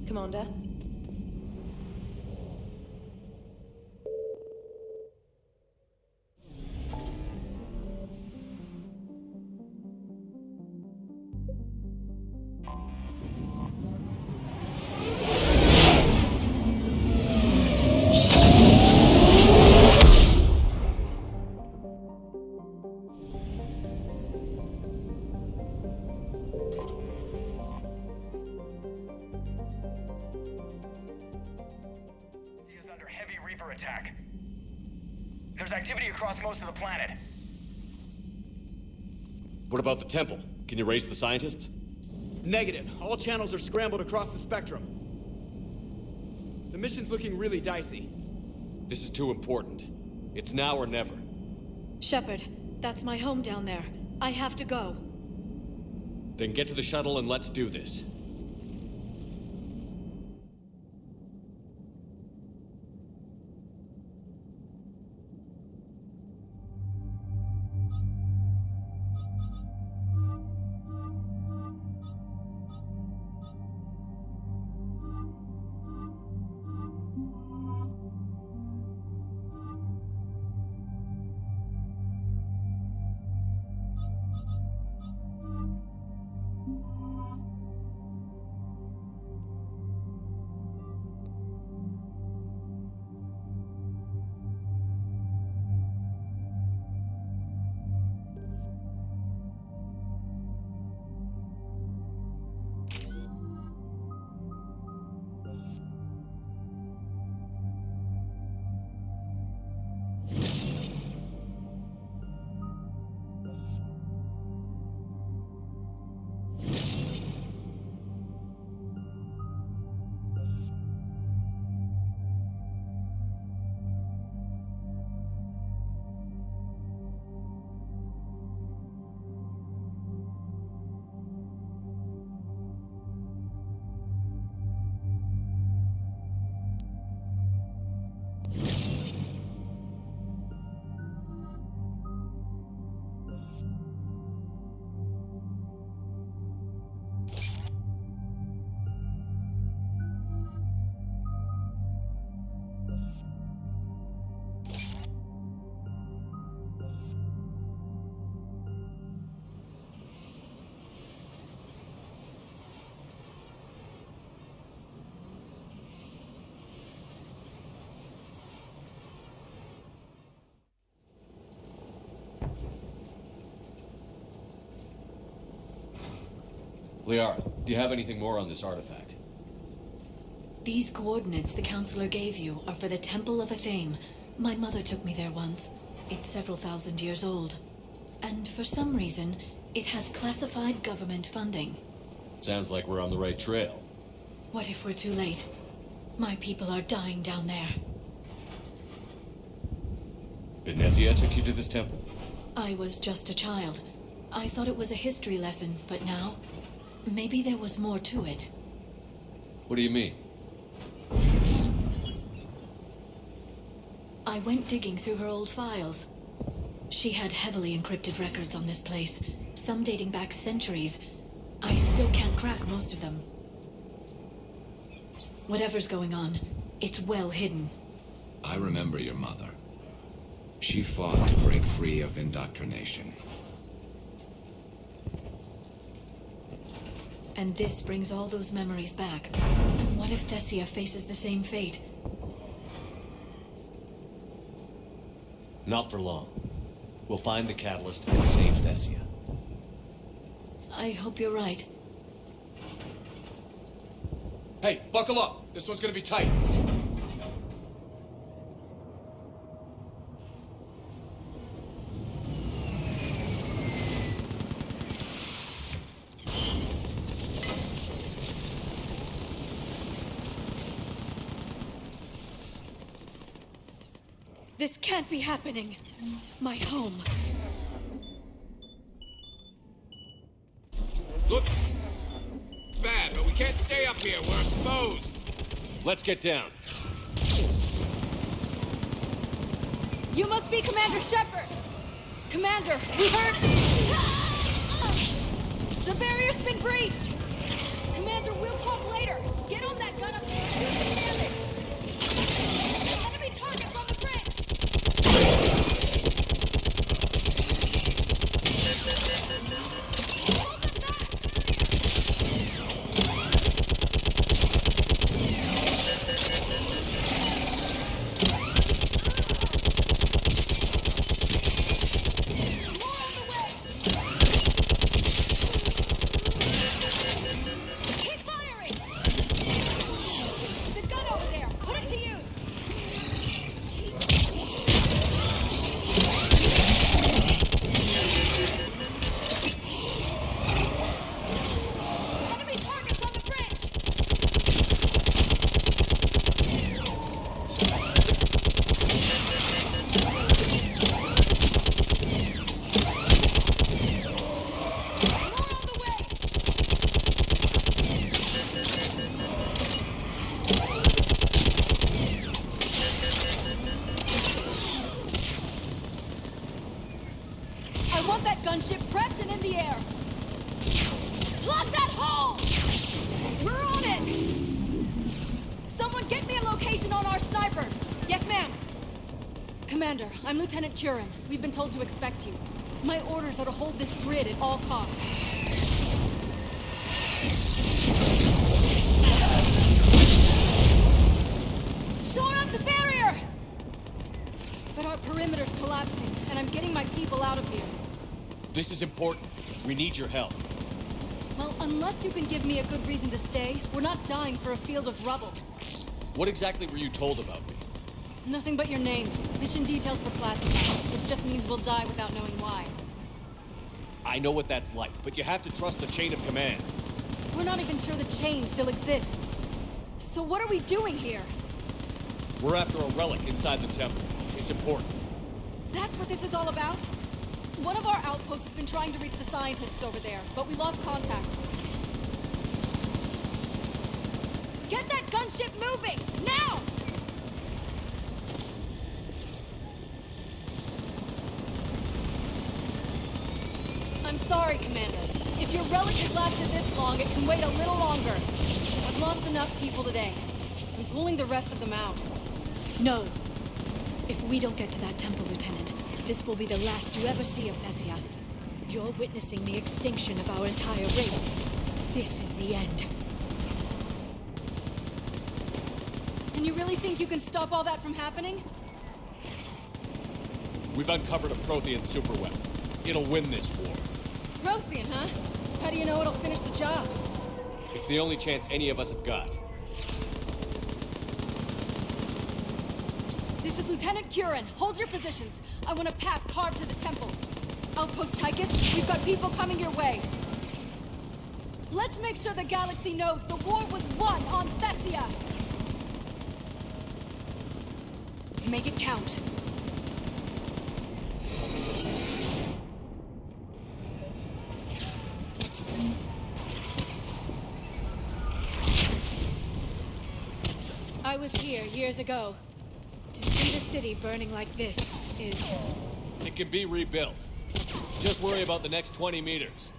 Commander? Attack. There's activity across most of the planet. What about the temple? Can you raise the scientists? Negative. All channels are scrambled across the spectrum. The mission's looking really dicey. This is too important. It's now or never. Shepard, that's my home down there. I have to go. Then get to the shuttle and let's do this. Liara, do you have anything more on this artifact? These coordinates the Counselor gave you are for the Temple of Athame. My mother took me there once. It's several thousand years old. And for some reason, it has classified government funding. Sounds like we're on the right trail. What if we're too late? My people are dying down there. Benezia took you to this temple? I was just a child. I thought it was a history lesson, but now, maybe there was more to it. What do you mean? I went digging through her old files. She had heavily encrypted records on this place, some dating back centuries. I still can't crack most of them. Whatever's going on, it's well hidden. I remember your mother. She fought to break free of indoctrination. And this brings all those memories back. What if Thessia faces the same fate? Not for long. We'll find the catalyst and save Thessia. I hope you're right. Hey, buckle up! This one's gonna be tight. This can't be happening. My home. Look! Bad, but we can't stay up here. We're exposed. Let's get down. You must be Commander Shepard! Commander, we heard... The barrier's been breached! Commander, we'll talk later! Get on that gun up there and stand it! Enemy targets on the bridge! Hold them back! More on the way! Keep firing! The gun over there! Put it to use! Enemy targets on the bridge! More on the way! I want that gunship prepped and in the air. Plug that hole! We're on it! Someone get me a location on our snipers! Yes, ma'am! Commander, I'm Lieutenant Curran. We've been told to expect you. My orders are to hold this grid at all costs. Shore up the barrier! But our perimeter's collapsing, and I'm getting my people out of here. This is important. We need your help. Well, unless you can give me a good reason to stay, we're not dying for a field of rubble. What exactly were you told about me? Nothing but your name. Mission details were classified, which just means we'll die without knowing why. I know what that's like, but you have to trust the chain of command. We're not even sure the chain still exists. So what are we doing here? We're after a relic inside the temple. It's important. That's what this is all about? One of our outposts has been trying to reach the scientists over there, but we lost contact. Get that gunship moving! Now! I'm sorry, Commander. If your relic has lasted this long, it can wait a little longer. I've lost enough people today. I'm pulling the rest of them out. No. If we don't get to that temple, Lieutenant, this will be the last you ever see of Thessia. You're witnessing the extinction of our entire race. This is the end. And you really think you can stop all that from happening? We've uncovered a Prothean superweapon. It'll win this war. Prothean, huh? How do you know it'll finish the job? It's the only chance any of us have got. This is Lieutenant Curran. Hold your positions. I want a path carved to the temple. Outpost Tychus, we've got people coming your way. Let's make sure the galaxy knows the war was won on Thessia! Make it count. I was here years ago. To see the city burning like this is... It can be rebuilt. Just worry about the next 20 meters.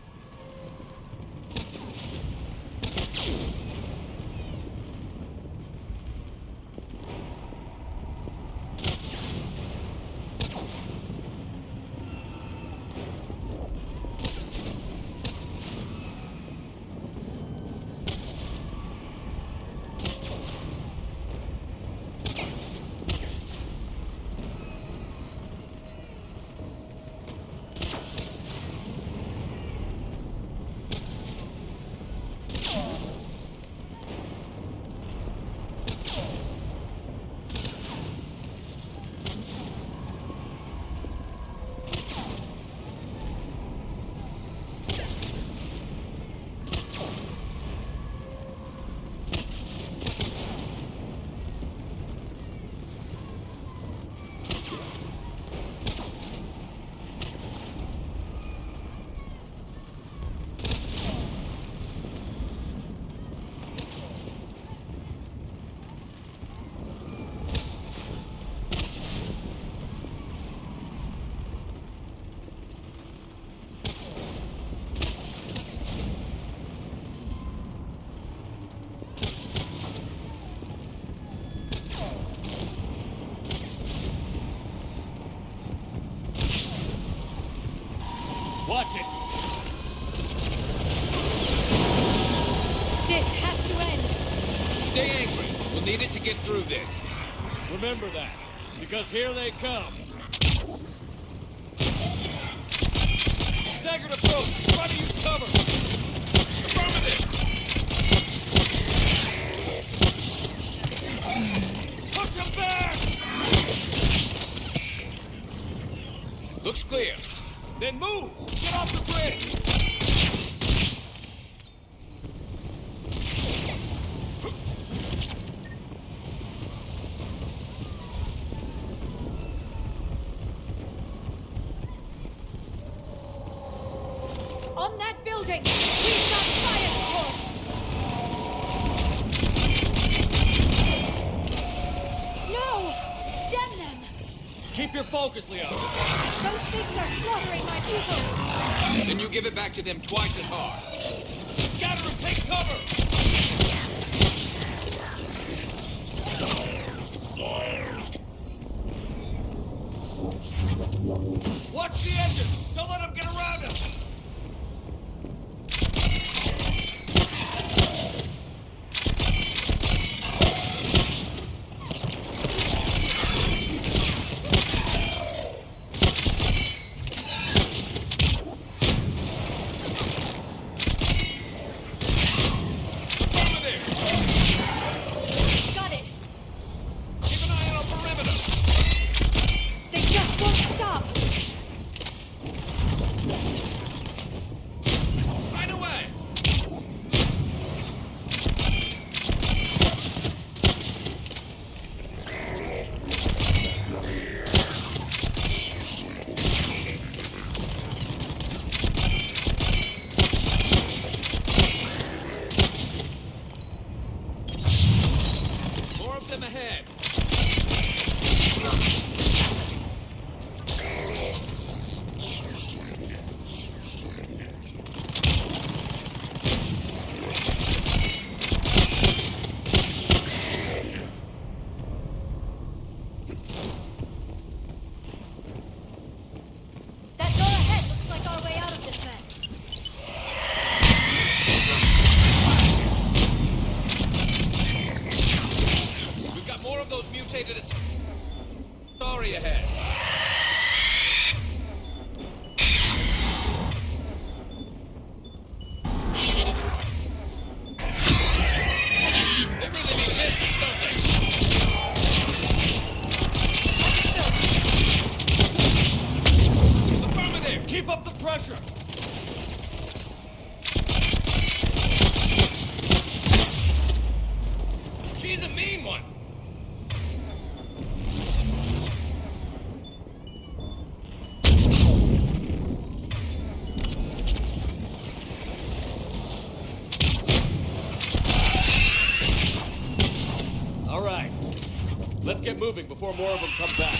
This has to end! Stay angry. We'll need it to get through this. Remember that, because here they come. Staggered approach. Try to use cover. Affirmative! Push them back! Looks clear. Then move! Get off the bridge! On that building! We've got fire support! No! Damn them! Keep your focus, Leo. Those things are slaughtering my people! Then you give it back to them twice as hard. Scatter and take cover! Watch the engine! Don't let them get around us! Got it! Keep an eye on our perimeter! They just won't stop! Right away! More of them ahead! That door ahead looks like our way out of this mess. We've got more of those mutated Sorry ahead. They really need this, don't they? Affirmative! Keep up the pressure! She's a mean one! All right. Let's get moving before more of them come back.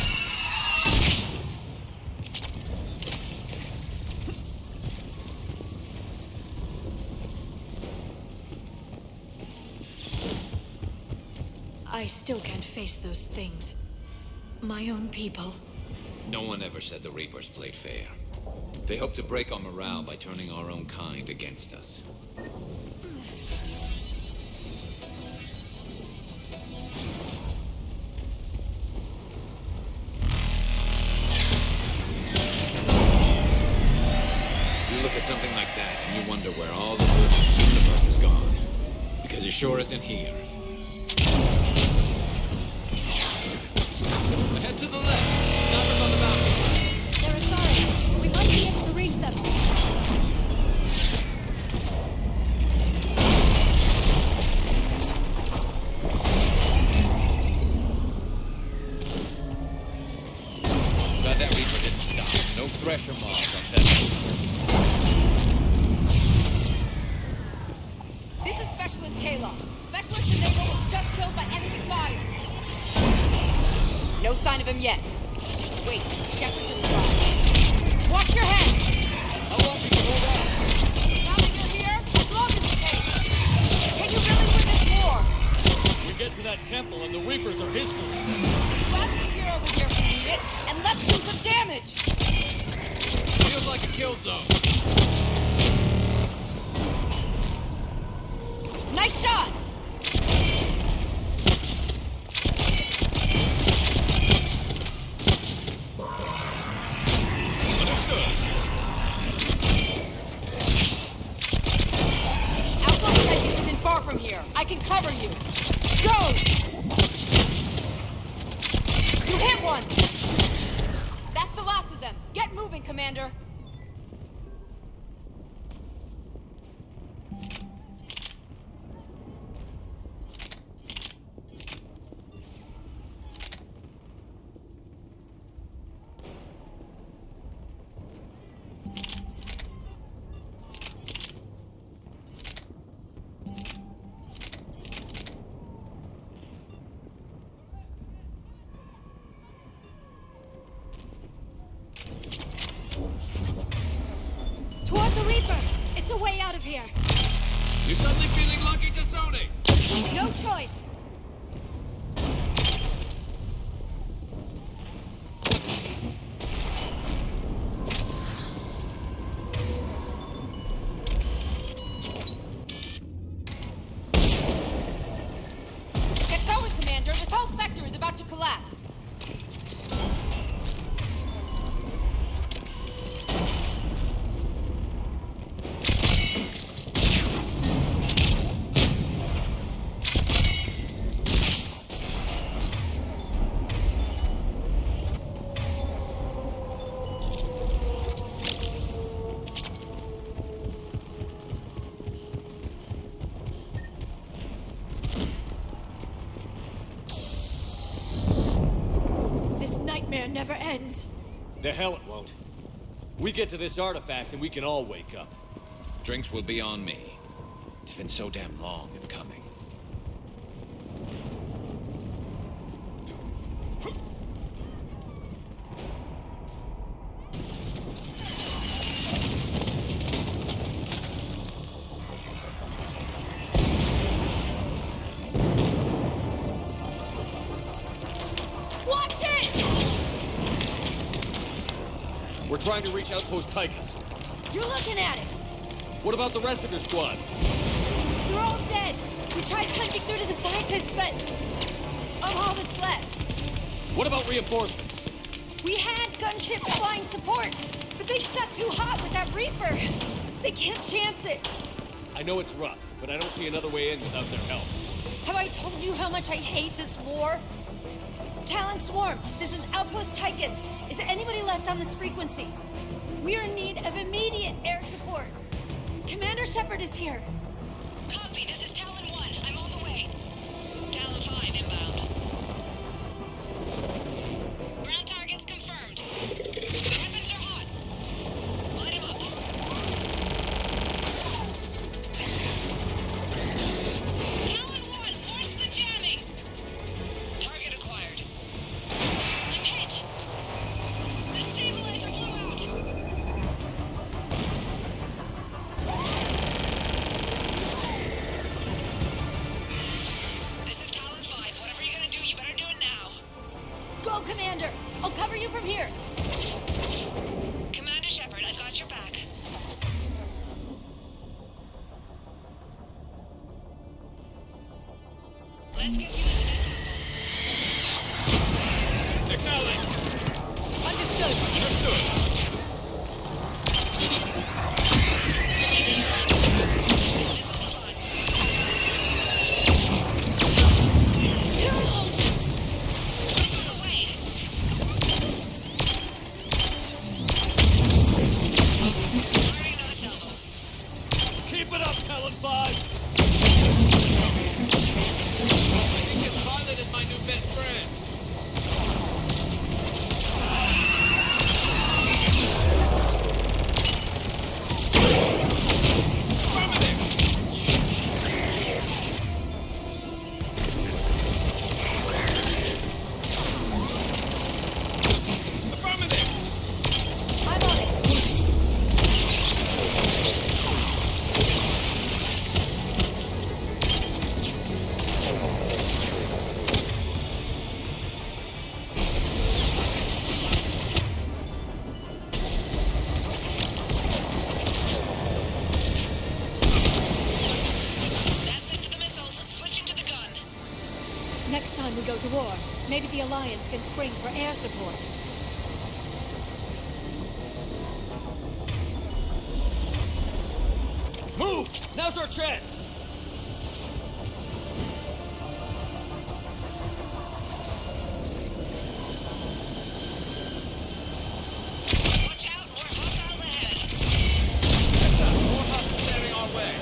I still can't face those things. My own people. No one ever said the Reapers played fair. They hope to break our morale by turning our own kind against us. You look at something like that and you wonder where all the good in the universe is gone. Because it sure isn't here. Ahead to the left. Snipers on the mountain. They're sorry. We might be able to reach them. Glad that Reaper didn't stop. No thresher mobs on that. This is Specialist Kayla. Specialist Enable was just killed by enemy fire. No sign of him yet. Wait, Shepard just arrived. Watch your head! How long can you hold on? Now that you're here, as long as it takes. Can you really win this war? We get to that temple and the Reapers are history. Grab some gear over here if you need it, and let's do some damage! Feels like a kill zone. Nice shot! Outpost Titus isn't far from here. I can cover you. Go! You hit one! That's the last of them. Get moving, Commander. Toward the Reaper! It's a way out of here! You're suddenly feeling lucky to Sony! No choice! Get going, Commander! This whole sector is about to collapse! This nightmare never ends! The hell it won't. We get to this artifact and we can all wake up. Drinks will be on me. It's been so damn long in coming. Watch it! We're trying to reach Outpost Tychus. You're looking at it! What about the rest of your squad? They're all dead! We tried punching through to the scientists, but... I'm all that's left. What about reinforcements? We had gunships flying support, but they just got too hot with that Reaper. They can't chance it. I know it's rough, but I don't see another way in without their help. Have I told you how much I hate this war? Talon Swarm, this is Outpost Tychus. Is there anybody left on this frequency? We're in need of immediate air support. Commander Shepard is here. Copy, this is Talon 1. I'm on the way. Talon 5 inbound. Ground targets confirmed. Weapons are hot. Light 'em up. Talon 1, force the jamming. Target acquired. I'm hit. The stabilizer blew out. This is Talon 5. Whatever you're gonna do, you better do it now. Go, Commander! I'll cover you from here. Commander Shepard, I've got your back. Let's get you into that temple. Acknowledge! Understood. Understood! Missile supply. Missiles away. Firing another salvo. Keep it up, Talon 5! I think this pilot is my new best friend. Affirmative! I'm on it. That's it for the Next time we go to war, maybe the Alliance can spring for air support. Move! Now's our chance! Watch out, more hostiles ahead. Heads up, more hostiles heading our way.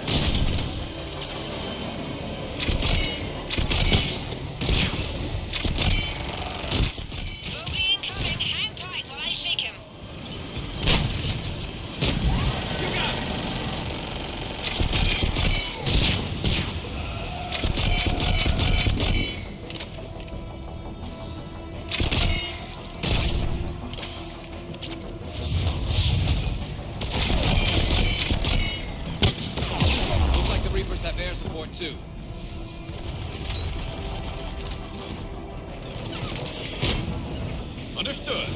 Bogey incoming. Hang tight while I shake him. You got it! Looks like the Reapers have air support too. Understood.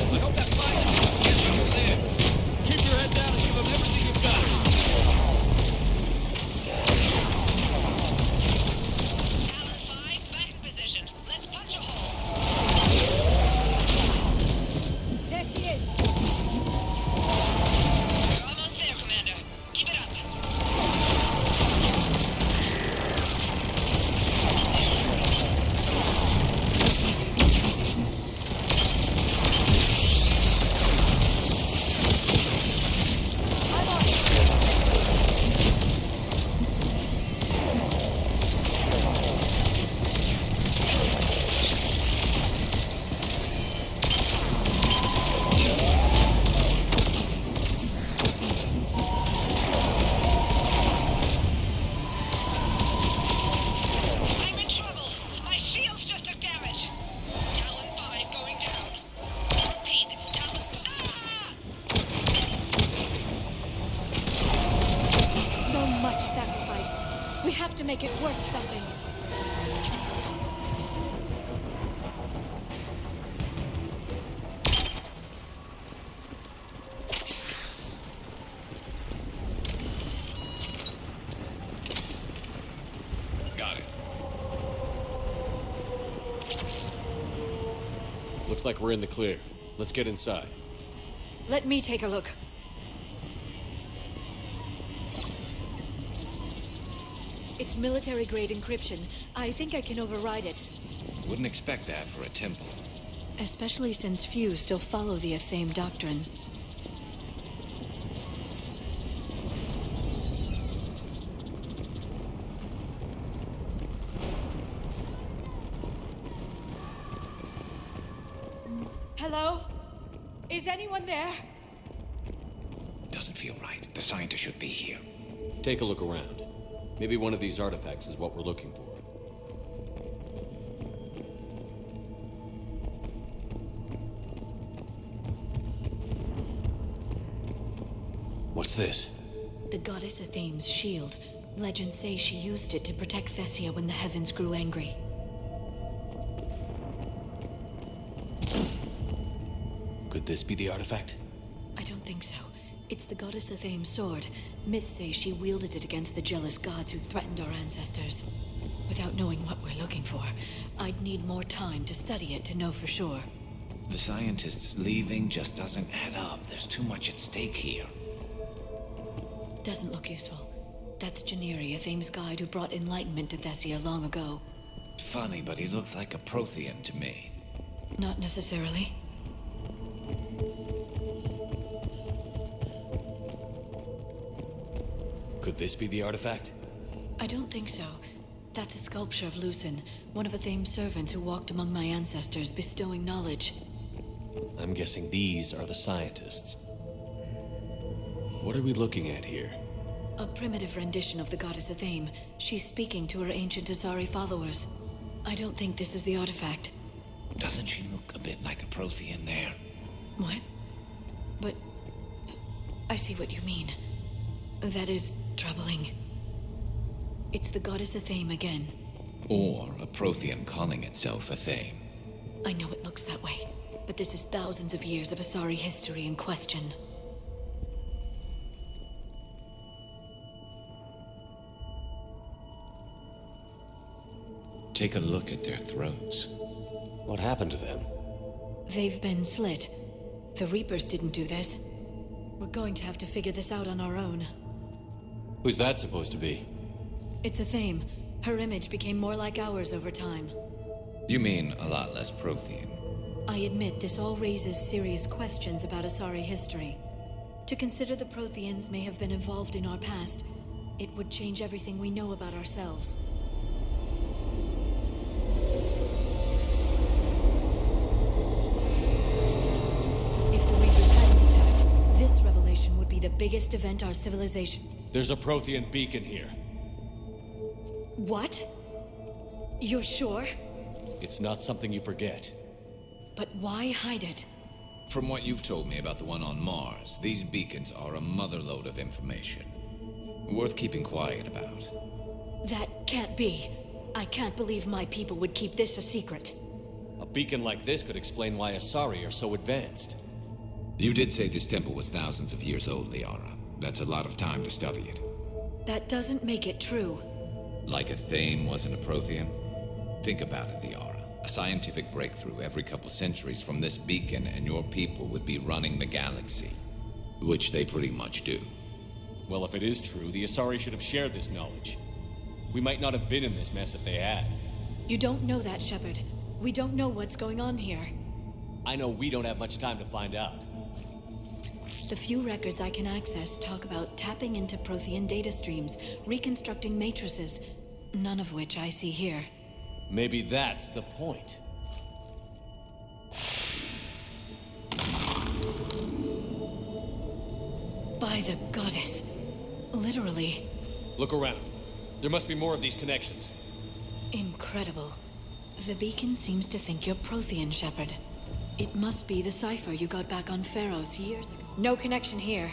I hope that flight gets over there. Keep your head down and give them everything you've got. Talon 5, back in position. Let's punch a hole. There he is. You're almost there, Commander. Keep it up. I'm on it. I'm in trouble. My shields just took damage. Talon 5 going down. Repeat, Talon. Ah! So much sacrifice. We have to make it worth something. Got it. Looks like we're in the clear. Let's get inside. Let me take a look. It's military-grade encryption. I think I can override it. Wouldn't expect that for a temple. Especially since few still follow the Athame doctrine. Hello? Is anyone there? Doesn't feel right. The scientist should be here. Take a look around. Maybe one of these artifacts is what we're looking for. What's this? The goddess Athame's shield. Legends say she used it to protect Thessia when the heavens grew angry. Could this be the artifact? I don't think so. It's the goddess Athame's sword. Myths say she wielded it against the jealous gods who threatened our ancestors. Without knowing what we're looking for, I'd need more time to study it to know for sure. The scientist's leaving just doesn't add up. There's too much at stake here. Doesn't look useful. That's Janiri, Athame's guide who brought enlightenment to Thessia long ago. Funny, but he looks like a Prothean to me. Not necessarily. Could this be the artifact? I don't think so. That's a sculpture of Lucen, one of Athame's servants who walked among my ancestors, bestowing knowledge. I'm guessing these are the scientists. What are we looking at here? A primitive rendition of the goddess Athame. She's speaking to her ancient Asari followers. I don't think this is the artifact. Doesn't she look a bit like a Prothean there? What? But... I see what you mean. That is troubling. It's the goddess Athame again. Or a Prothean calling itself Athame. I know it looks that way, but this is thousands of years of Asari history in question. Take a look at their throats. What happened to them? They've been slit. The Reapers didn't do this. We're going to have to figure this out on our own. Who's that supposed to be? It's a theme. Her image became more like ours over time. You mean a lot less Prothean? I admit this all raises serious questions about Asari history. To consider the Protheans may have been involved in our past, it would change everything we know about ourselves. If the Reapers hadn't attacked, this revelation would be the biggest event our civilization... There's a Prothean beacon here. What? You're sure? It's not something you forget. But why hide it? From what you've told me about the one on Mars, these beacons are a motherlode of information. Worth keeping quiet about. That can't be. I can't believe my people would keep this a secret. A beacon like this could explain why Asari are so advanced. You did say this temple was thousands of years old, Liara. That's a lot of time to study it. That doesn't make it true. Like a Thame wasn't a Prothean? Think about it, Liara. A scientific breakthrough every couple centuries from this beacon and your people would be running the galaxy. Which they pretty much do. Well, if it is true, the Asari should have shared this knowledge. We might not have been in this mess if they had. You don't know that, Shepard. We don't know what's going on here. I know we don't have much time to find out. The few records I can access talk about tapping into Prothean data streams, reconstructing matrices, none of which I see here. Maybe that's the point. By the goddess. Literally. Look around. There must be more of these connections. Incredible. The beacon seems to think you're Prothean, Shepard. It must be the cipher you got back on Pharaohs years ago. No connection here.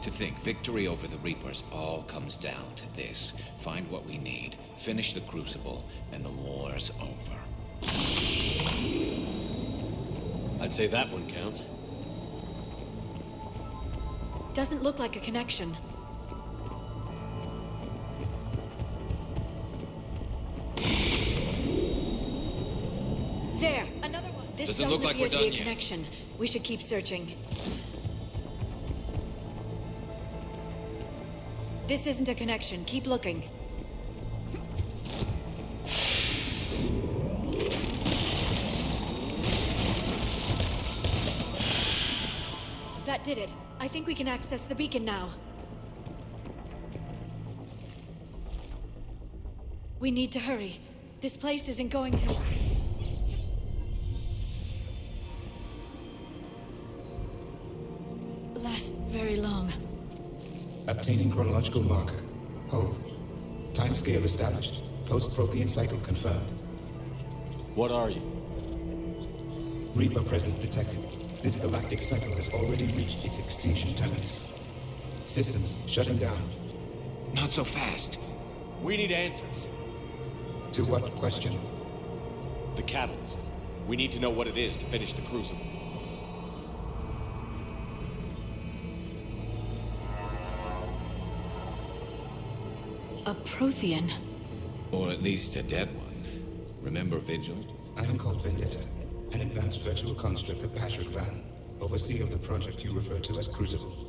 To think victory over the Reapers all comes down to this. Find what we need, finish the Crucible, and the war's over. I'd say that one counts. Doesn't look like a connection. There, another one. This Doesn't look like we're appear to be done a yet. connection. We should keep searching. This isn't a connection. Keep looking. That did it. I think we can access the beacon now. We need to hurry. This place isn't going to... last very long. Obtaining chronological marker. Hold. Timescale established. Post-Prothean cycle confirmed. What are you? Reaper presence detected. This galactic cycle has already reached its extinction terminus. Systems shutting down. Not so fast. We need answers. To what question? The catalyst. We need to know what it is to finish the Crucible. A Prothean. Or at least a dead one. Remember Vigil? I am called Vendetta, an advanced virtual construct of Patrick Van, overseer of the project you refer to as Crucible.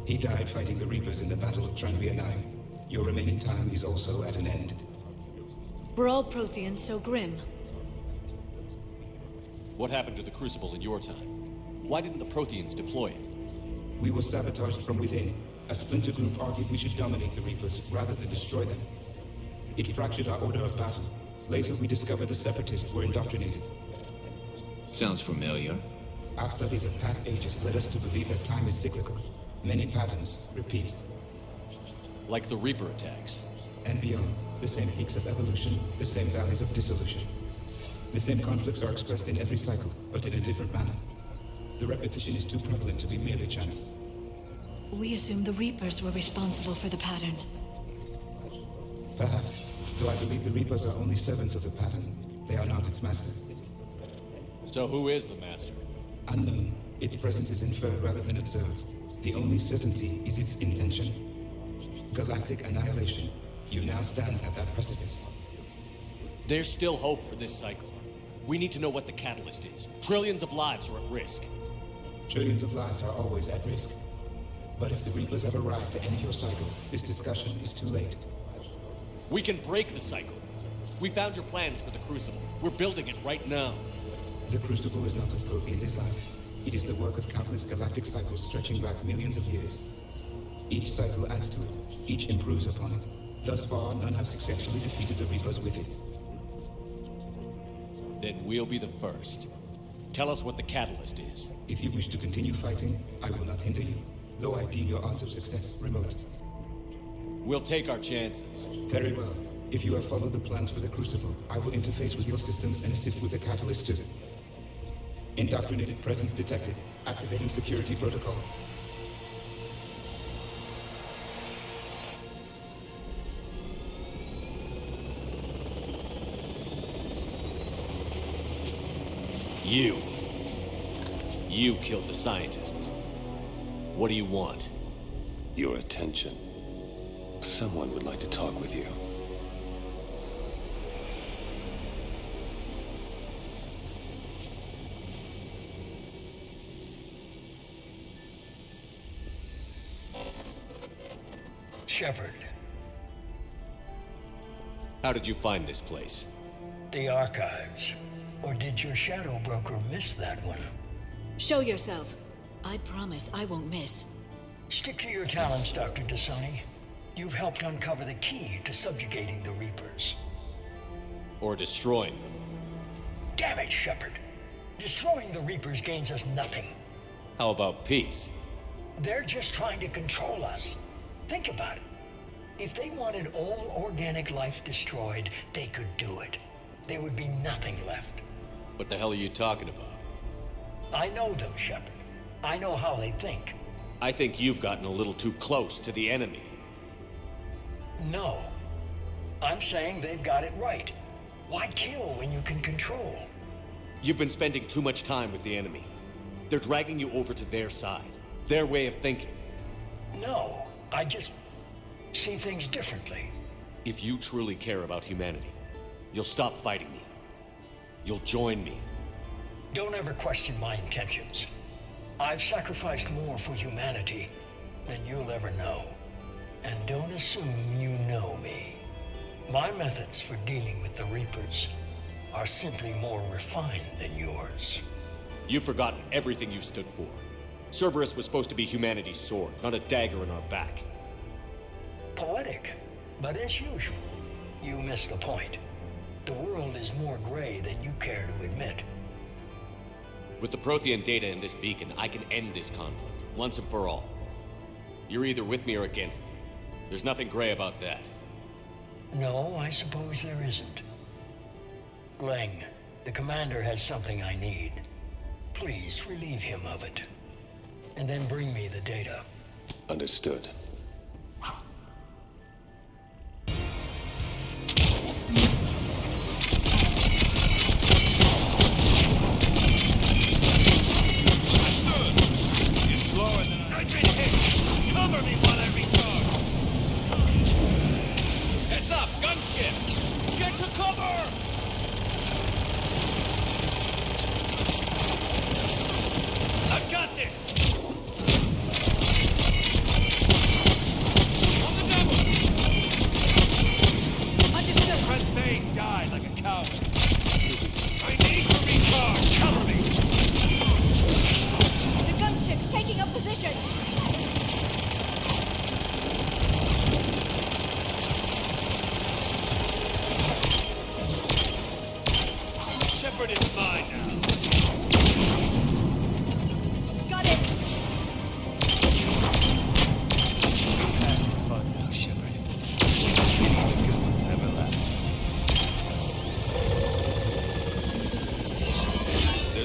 He died fighting the Reapers in the Battle of Tranvia 9. Your remaining time is also at an end. We're all Protheans, so grim. What happened to the Crucible in your time? Why didn't the Protheans deploy it? We were sabotaged from within. A splinter group argued we should dominate the Reapers rather than destroy them. It fractured our order of battle. Later, we discovered the Separatists were indoctrinated. Sounds familiar. Our studies of past ages led us to believe that time is cyclical. Many patterns repeat. Like the Reaper attacks. And beyond, the same peaks of evolution, the same valleys of dissolution. The same conflicts are expressed in every cycle, but in a different manner. The repetition is too prevalent to be merely chance. We assume the Reapers were responsible for the pattern. Perhaps, though I believe the Reapers are only servants of the pattern. They are not its master. So who is the Master? Unknown, its presence is inferred rather than observed. The only certainty is its intention. Galactic annihilation. You now stand at that precipice. There's still hope for this cycle. We need to know what the catalyst is. Trillions of lives are at risk. Trillions of lives are always at risk. But if the Reapers have arrived to end your cycle, this discussion is too late. We can break the cycle. We found your plans for the Crucible. We're building it right now. The Crucible is not of Prothean design. It is the work of countless galactic cycles stretching back millions of years. Each cycle adds to it. Each improves upon it. Thus far, none have successfully defeated the Reapers with it. Then we'll be the first. Tell us what the catalyst is. If you wish to continue fighting, I will not hinder you, though I deem your odds of success remote. We'll take our chances. Very well. If you have followed the plans for the Crucible, I will interface with your systems and assist with the catalyst too. Indoctrinated presence detected. Activating security protocol. You killed the scientists. What do you want? Your attention. Someone would like to talk with you. Shepard, How did you find this place? the archives. Or did your shadow broker miss that one? Show yourself. I promise I won't miss. Stick to your talents, Dr. Dasani. You've helped uncover the key to subjugating the Reapers. Or destroying them? Damn it, Shepard. Destroying the Reapers gains us nothing. How about peace? They're just trying to control us. Think about it. If they wanted all organic life destroyed, they could do it. There would be nothing left. What the hell are you talking about? I know them, Shepard. I know how they think. I think you've gotten a little too close to the enemy. No. I'm saying they've got it right. Why kill when you can control? You've been spending too much time with the enemy. They're dragging you over to their side. Their way of thinking. No, I just see things differently. If you truly care about humanity, you'll stop fighting me. You'll join me. Don't ever question my intentions. I've sacrificed more for humanity than you'll ever know. And don't assume you know me. My methods for dealing with the Reapers are simply more refined than yours. You've forgotten everything you stood for. Cerberus was supposed to be humanity's sword, not a dagger in our back. Poetic, but as usual, you miss the point. The world is more gray than you care to admit. With the Prothean data in this beacon, I can end this conflict, once and for all. You're either with me or against me. There's nothing gray about that. No, I suppose there isn't. Leng, the commander has something I need. Please relieve him of it. And then bring me the data. Understood.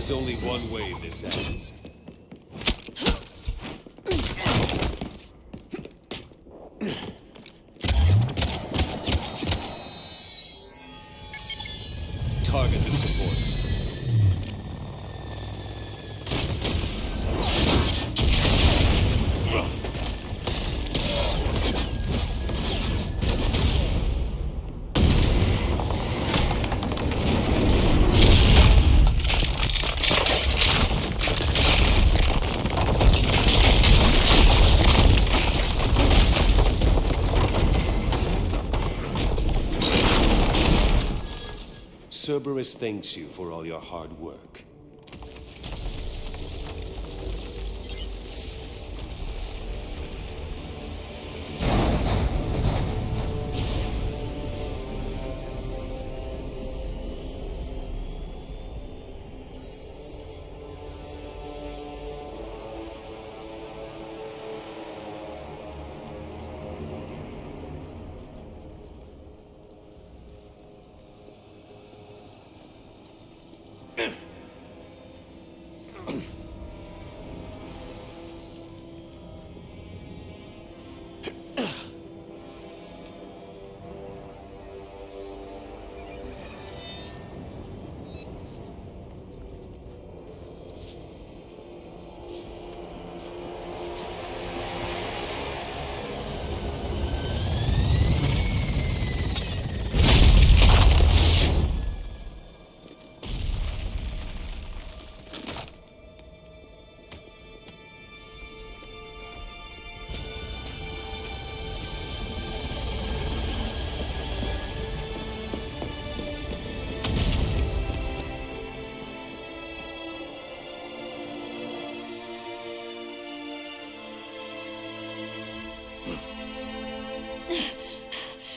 There's only one way this ends. Target the supports. Cerberus thanks you for all your hard work.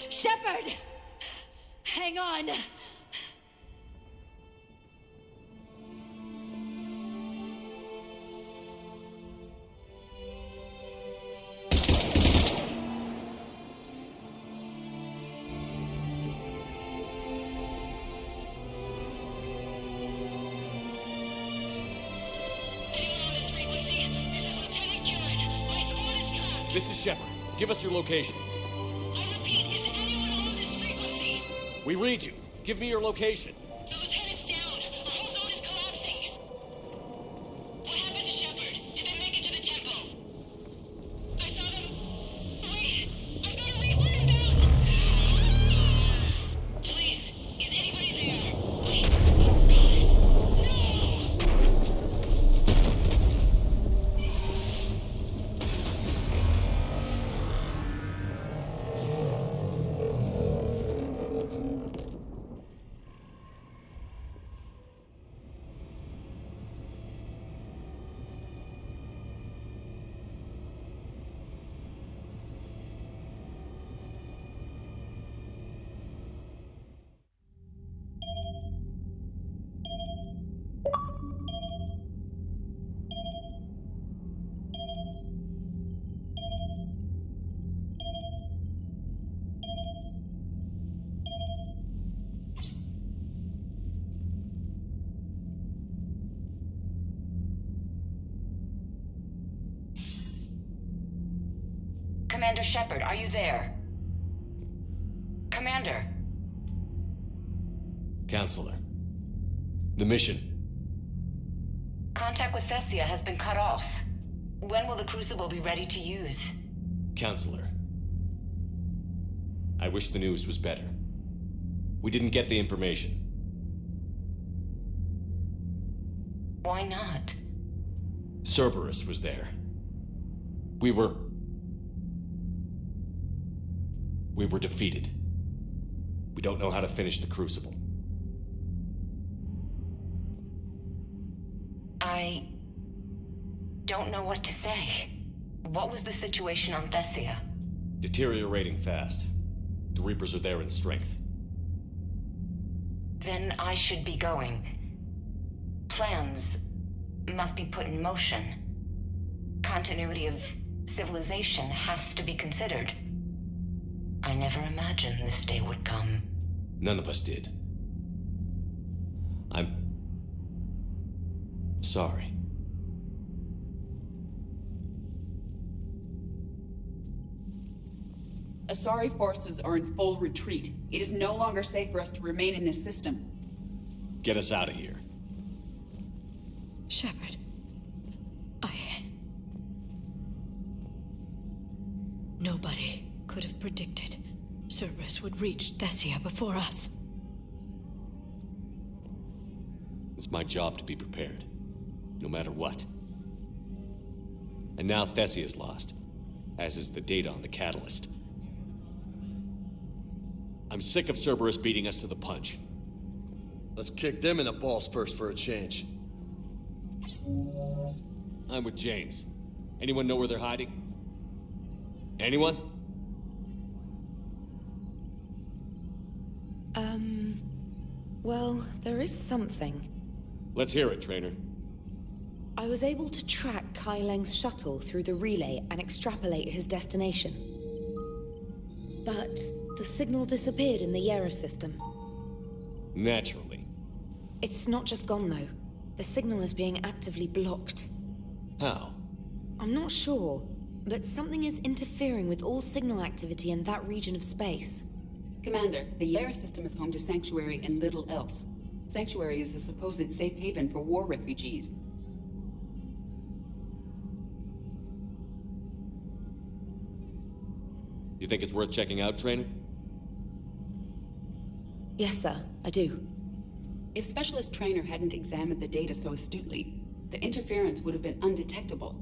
Shepard! Hang on. This is Shepard. Give us your location. I repeat, is anyone on this frequency? We read you. Give me your location. The lieutenant's down. Our whole zone is collapsing. What happened to Shepard? Did they make it to the temple? I saw them. Wait, I've got a Reaper inbound. Please, is anybody there? Guys, no! Commander Shepard, are you there? Commander! Counselor. The mission. Contact with Thessia has been cut off. When will the Crucible be ready to use? Counselor. I wish the news was better. We didn't get the information. Why not? Cerberus was there. We were defeated. We don't know how to finish the Crucible. I don't know what to say. What was the situation on Thessia? Deteriorating fast. The Reapers are there in strength. Then I should be going. Plans must be put in motion. Continuity of civilization has to be considered. I never imagined this day would come. None of us did. I'm sorry. Asari forces are in full retreat. It is no longer safe for us to remain in this system. Get us out of here. Shepard, Nobody could have predicted Cerberus would reach Thessia before us. It's my job to be prepared, no matter what. And now Thessia's lost, as is the data on the catalyst. I'm sick of Cerberus beating us to the punch. Let's kick them in the balls first for a change. I'm with James. Anyone know where they're hiding? Anyone? Well, there is something. Let's hear it, Trainer. I was able to track Kai Leng's shuttle through the relay and extrapolate his destination. But the signal disappeared in the Yera system. Naturally. It's not just gone, though. The signal is being actively blocked. How? I'm not sure, but something is interfering with all signal activity in that region of space. Commander, the Yera system is home to Sanctuary and little else. Sanctuary is a supposed safe haven for war refugees. You think it's worth checking out, Trainer? Yes, sir, I do. If Specialist Trainer hadn't examined the data so astutely, the interference would have been undetectable.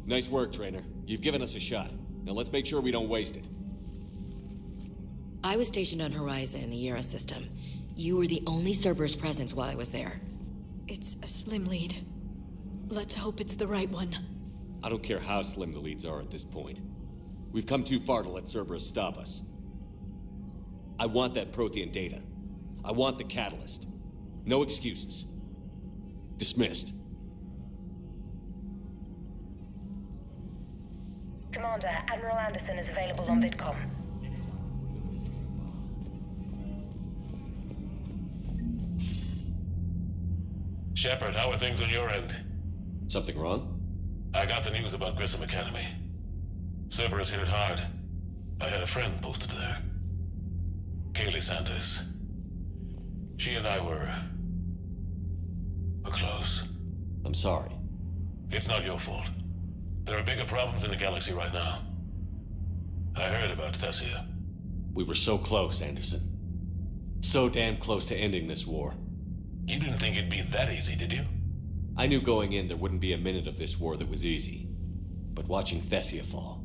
Nice work, Trainer. You've given us a shot. Now let's make sure we don't waste it. I was stationed on Horizon in the Yera system. You were the only Cerberus presence while I was there. It's a slim lead. Let's hope it's the right one. I don't care how slim the leads are at this point. We've come too far to let Cerberus stop us. I want that Prothean data. I want the catalyst. No excuses. Dismissed. Commander, Admiral Anderson is available on VidCom. Shepard, how are things on your end? Something wrong? I got the news about Grissom Academy. Cerberus hit it hard. I had a friend posted there. Kaylee Sanders. She and I were close. I'm sorry. It's not your fault. There are bigger problems in the galaxy right now. I heard about Thessia. We were so close, Anderson. So damn close to ending this war. You didn't think it'd be that easy, did you? I knew going in there wouldn't be a minute of this war that was easy. But watching Thessia fall,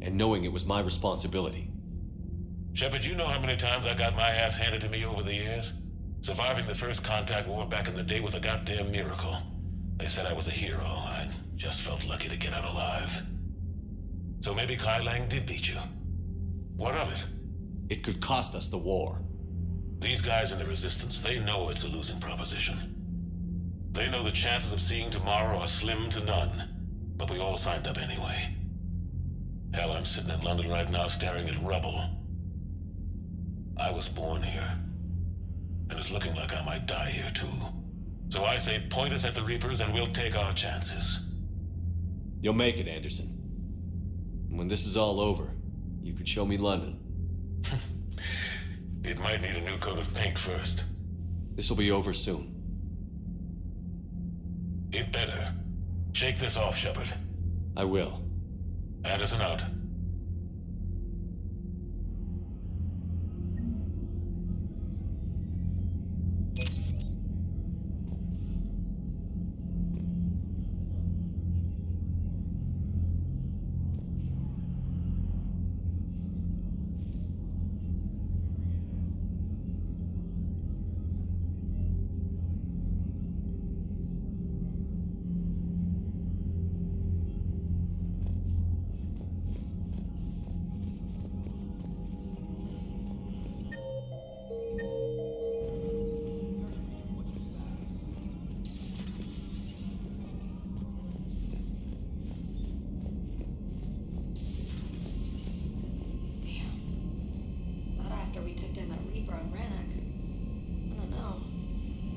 and knowing it was my responsibility. Shepard, you know how many times I got my ass handed to me over the years? Surviving the first contact war back in the day was a goddamn miracle. They said I was a hero. I just felt lucky to get out alive. So maybe Kai Lang did beat you. What of it? It could cost us the war. These guys in the Resistance, they know it's a losing proposition. They know the chances of seeing tomorrow are slim to none. But we all signed up anyway. Hell, I'm sitting in London right now staring at rubble. I was born here. And it's looking like I might die here too. So I say point us at the Reapers and we'll take our chances. You'll make it, Anderson. And when this is all over, you can show me London. It might need a new coat of paint first. This'll be over soon. It better. Shake this off, Shepard. I will. Anderson out.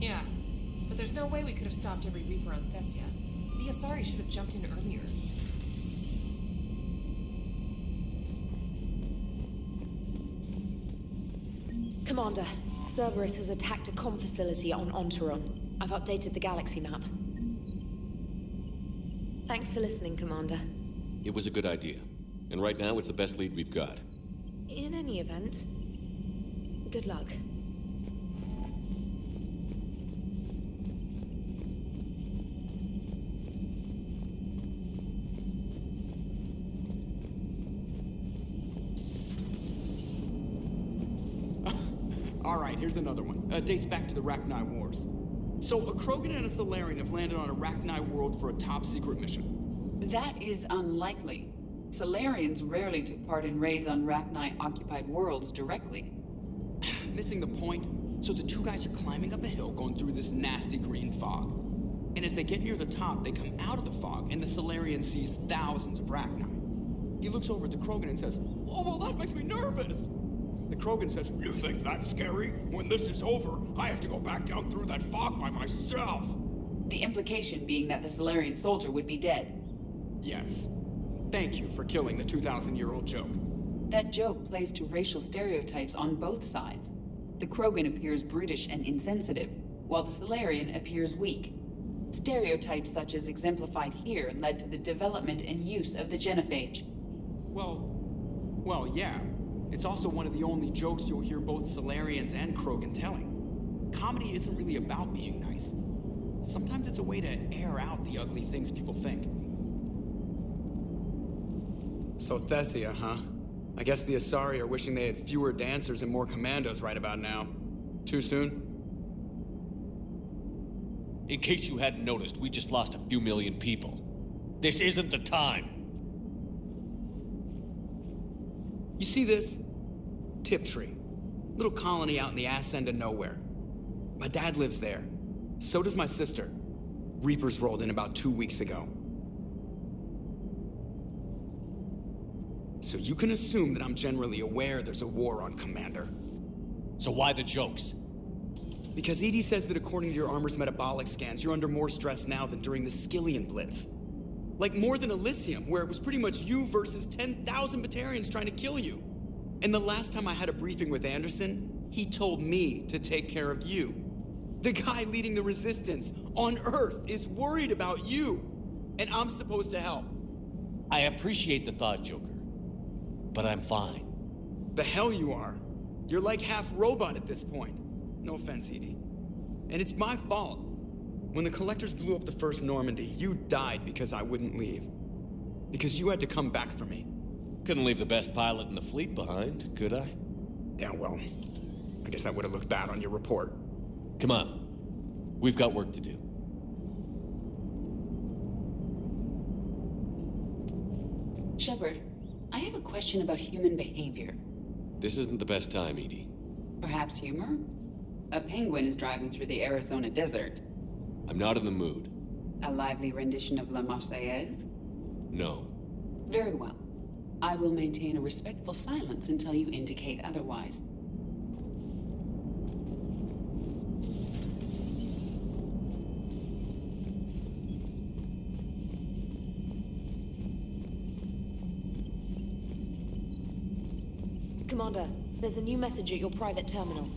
Yeah, but there's no way we could have stopped every Reaper on Thessia. The Asari should have jumped in earlier. Commander, Cerberus has attacked a comm facility on Ontaron. I've updated the galaxy map. Thanks for listening, Commander. It was a good idea. And right now, it's the best lead we've got. In any event, good luck. Alright, here's another one. Dates back to the Rachni Wars. So, a Krogan and a Solarian have landed on a Rachni world for a top-secret mission. That is unlikely. Solarians rarely took part in raids on Rachni-occupied worlds directly. Missing the point? So the two guys are climbing up a hill going through this nasty green fog. And as they get near the top, they come out of the fog, and the Solarian sees thousands of Rachni. He looks over at the Krogan and says, "Oh, well, that makes me nervous." The Krogan says, "You think that's scary? When this is over, I have to go back down through that fog by myself." The implication being that the Solarian soldier would be dead. Yes. Thank you for killing the 2,000-year-old joke. That joke plays to racial stereotypes on both sides. The Krogan appears brutish and insensitive, while the Solarian appears weak. Stereotypes such as exemplified here led to the development and use of the genophage. Well, yeah. It's also one of the only jokes you'll hear both Solarians and Krogan telling. Comedy isn't really about being nice. Sometimes it's a way to air out the ugly things people think. So Thessia, huh? I guess the Asari are wishing they had fewer dancers and more commandos right about now. Too soon? In case you hadn't noticed, we just lost a few million people. This isn't the time. You see this? Tiptree. Little colony out in the ass end of nowhere. My dad lives there. So does my sister. Reapers rolled in about 2 weeks ago. So you can assume that I'm generally aware there's a war on, Commander. So why the jokes? Because EDI says that according to your armor's metabolic scans, you're under more stress now than during the Skillian Blitz. Like more than Elysium, where it was pretty much you versus 10,000 Batarians trying to kill you. And the last time I had a briefing with Anderson, he told me to take care of you. The guy leading the resistance on Earth is worried about you, and I'm supposed to help. I appreciate the thought, Joker, but I'm fine. The hell you are. You're like half robot at this point. No offense, EDI. And it's my fault. When the Collectors blew up the first Normandy, you died because I wouldn't leave. Because you had to come back for me. Couldn't leave the best pilot in the fleet behind, could I? Yeah, well, I guess that would have looked bad on your report. Come on. We've got work to do. Shepard, I have a question about human behavior. This isn't the best time, EDI. Perhaps humor? A penguin is driving through the Arizona desert. I'm not in the mood. A lively rendition of La Marseillaise? No. Very well. I will maintain a respectful silence until you indicate otherwise. Commander, there's a new message at your private terminal.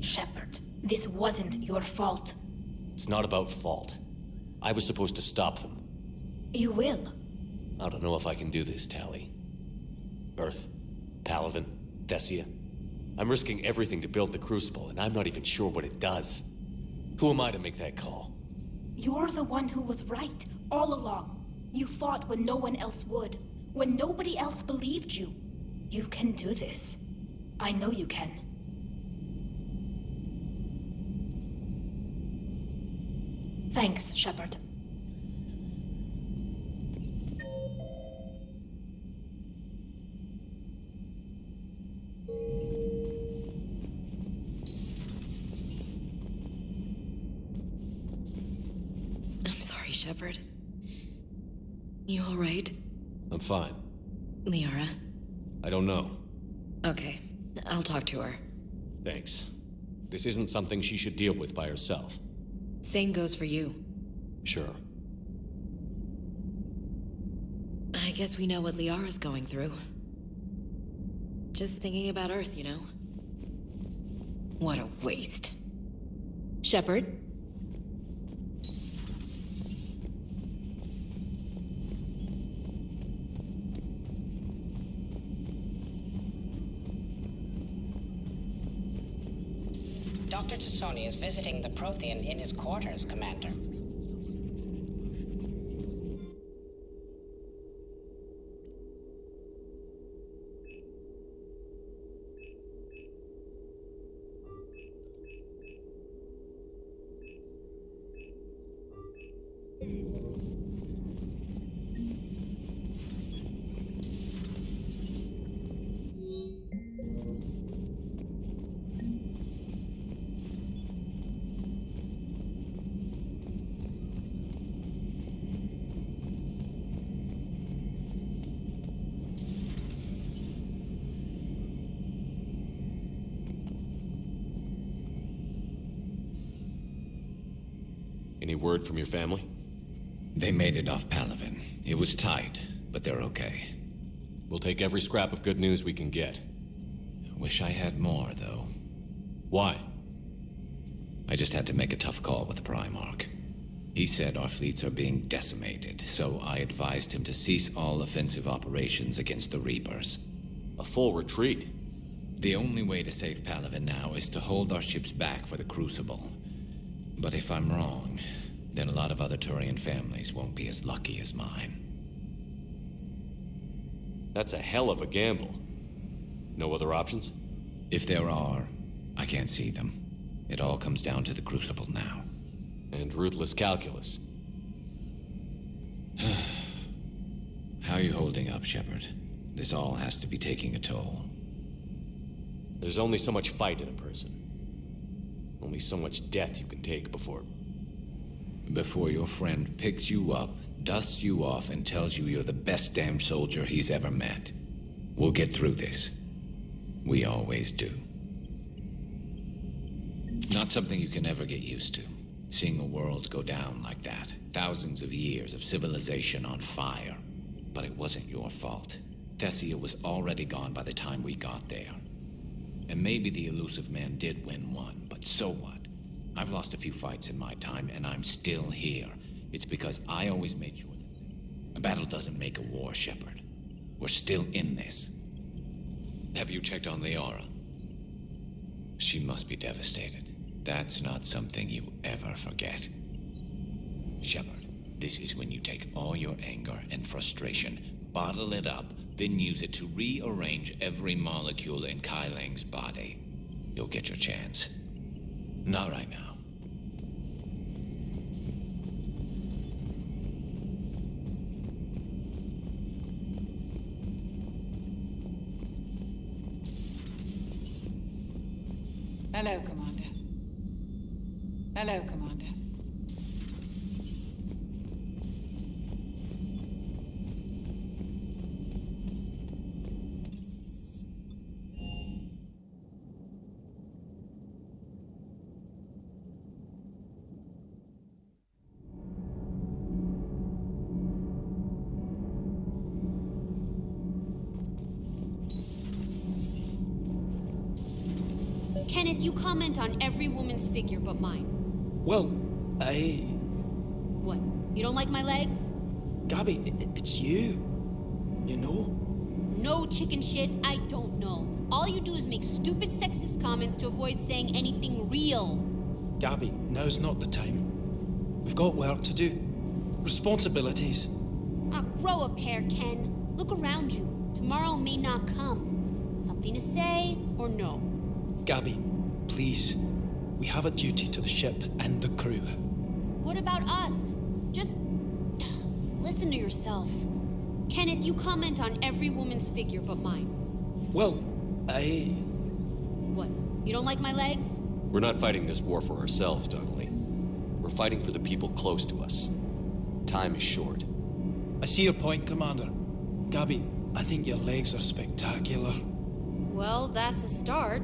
Shepard, this wasn't your fault. It's not about fault. I was supposed to stop them. You will. I don't know if I can do this, Tali. Earth, Palaven, Thessia. I'm risking everything to build the Crucible, and I'm not even sure what it does. Who am I to make that call? You're the one who was right, all along. You fought when no one else would, when nobody else believed you. You can do this. I know you can. Thanks, Shepard. Shepard. You alright? I'm fine. Liara? I don't know. Okay, I'll talk to her. Thanks. This isn't something she should deal with by herself. Same goes for you. Sure. I guess we know what Liara's going through. Just thinking about Earth, you know? What a waste. Shepard? Dr. Tassoni is visiting the Prothean in his quarters, Commander. Any word from your family? They made it off Palaven. It was tight, but they're okay. We'll take every scrap of good news we can get. Wish I had more, though. Why? I just had to make a tough call with the Primarch. He said our fleets are being decimated, so I advised him to cease all offensive operations against the Reapers. A full retreat? The only way to save Palaven now is to hold our ships back for the Crucible. But if I'm wrong, then a lot of other Turian families won't be as lucky as mine. That's a hell of a gamble. No other options? If there are, I can't see them. It all comes down to the Crucible now. And ruthless calculus. How are you holding up, Shepard? This all has to be taking a toll. There's only so much fight in a person. Only so much death you can take before... Before your friend picks you up, dusts you off, and tells you you're the best damn soldier he's ever met. We'll get through this. We always do. Not something you can ever get used to. Seeing a world go down like that. Thousands of years of civilization on fire. But it wasn't your fault. Thessia was already gone by the time we got there. And maybe the elusive man did win one, but so what? I've lost a few fights in my time, and I'm still here. It's because I always made sure that a battle doesn't make a war, Shepard. We're still in this. Have you checked on Liara? She must be devastated. That's not something you ever forget. Shepard, this is when you take all your anger and frustration, bottle it up, then use it to rearrange every molecule in Kai Leng's body. You'll get your chance. Not right now. Hello, Commander. Hello, Commander. Kenneth, you comment on every woman's figure but mine. Well, What? You don't like my legs? Gabby, it's you. You know? No chicken shit, I don't know. All you do is make stupid sexist comments to avoid saying anything real. Gabby, now's not the time. We've got work to do. Responsibilities. Ah, grow a pair, Ken. Look around you. Tomorrow may not come. Something to say or no? Gabby, please. We have a duty to the ship and the crew. What about us? Just listen to yourself. Kenneth, you comment on every woman's figure but mine. Well, What? You don't like my legs? We're not fighting this war for ourselves, Donnelly. We're fighting for the people close to us. Time is short. I see your point, Commander. Gabby, I think your legs are spectacular. Well, that's a start.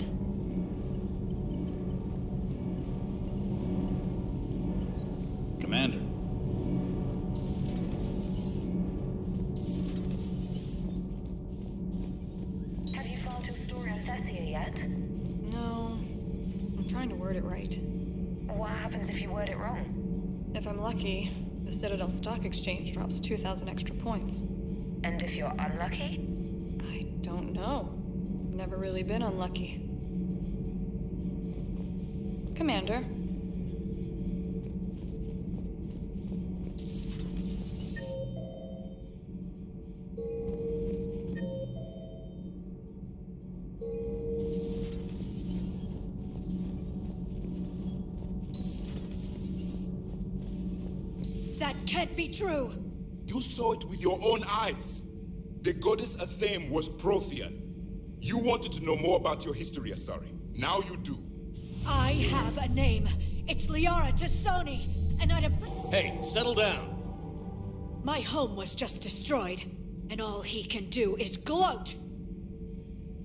Commander. Have you found your story on Thessia yet? No. I'm trying to word it right. What happens if you word it wrong? If I'm lucky, the Citadel Stock Exchange drops 2,000 extra points. And if you're unlucky? I don't know. I've never really been unlucky. Commander. That can't be true! You saw it with your own eyes. The goddess Athame was Prothean. You wanted to know more about your history, Asari. Now you do. I have a name. It's Liara Tassoni, and I'd Hey, settle down! My home was just destroyed, and all he can do is gloat!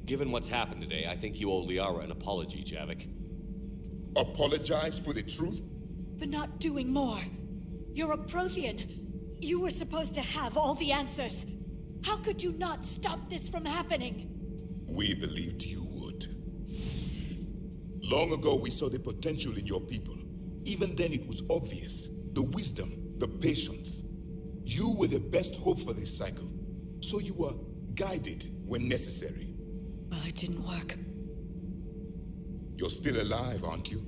Given what's happened today, I think you owe Liara an apology, Javik. Apologize for the truth? For not doing more. You're a Prothean. You were supposed to have all the answers. How could you not stop this from happening? We believed you would. Long ago, we saw the potential in your people. Even then, it was obvious. The wisdom, the patience. You were the best hope for this cycle. So you were guided when necessary. Well, it didn't work. You're still alive, aren't you?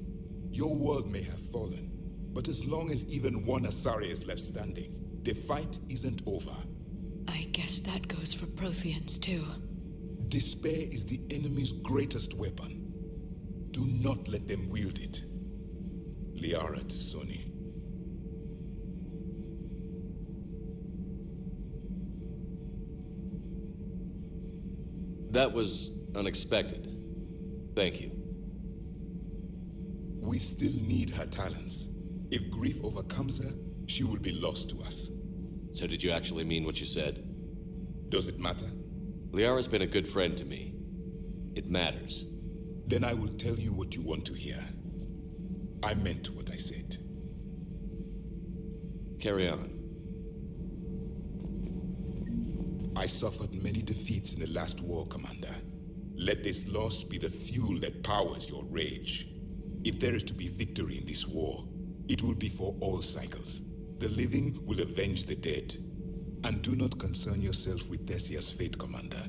Your world may have fallen. But as long as even one Asari is left standing, the fight isn't over. I guess that goes for Protheans, too. Despair is the enemy's greatest weapon. Do not let them wield it. Liara Tassoni. That was unexpected. Thank you. We still need her talents. If grief overcomes her, she will be lost to us. So did you actually mean what you said? Does it matter? Liara's been a good friend to me. It matters. Then I will tell you what you want to hear. I meant what I said. Carry on. I suffered many defeats in the last war, Commander. Let this loss be the fuel that powers your rage. If there is to be victory in this war, it will be for all cycles. The living will avenge the dead. And do not concern yourself with Thessia's fate, Commander.